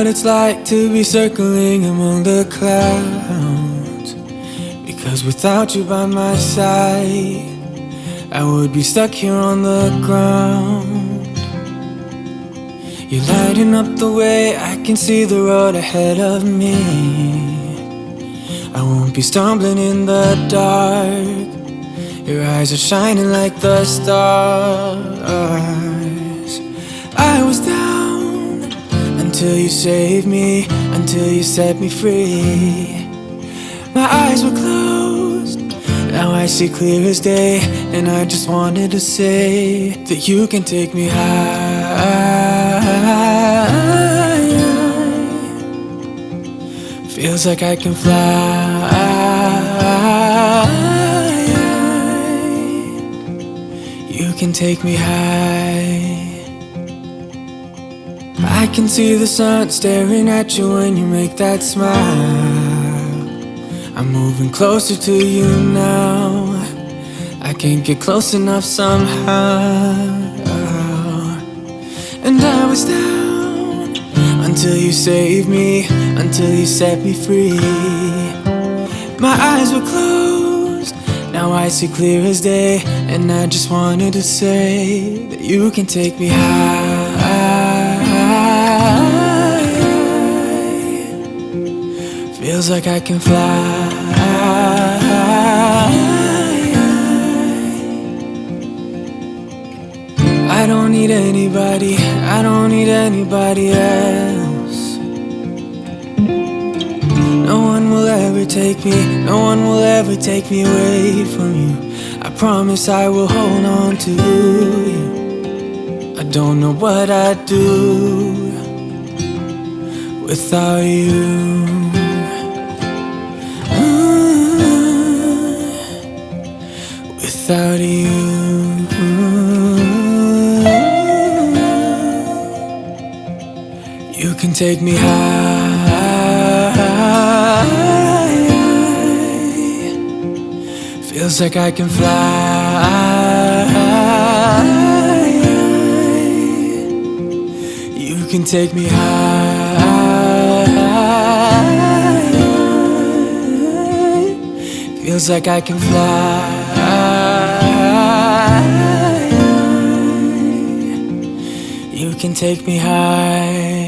what it's like to be circling among the clouds. Because without you by my side, I would be stuck here on the ground. You're lighting up the way, I can see the road ahead of me. I won't be stumbling in the dark. Your eyes are shining like the stars. I was down until you saved me, until you set me free. My eyes were closed, now I see clear as day. And I just wanted to say that you can take me high. Feels like I can fly. You can take me high. I can see the sun staring at you when you make that smile. I'm moving closer to you now. I can't get close enough somehow. And I was down until you saved me, until you set me free. My eyes were closed, now I see clear as day. And I just wanted to say that you can take me high. Feels like I can fly. I don't need anybody, I don't need anybody else. No one will ever take me, no one will ever take me away from you. I promise I will hold on to you. I don't know what I'd do without you. Without you. You can take me high. Feels like I can fly. You can take me high. Feels like I can fly. You can take me high.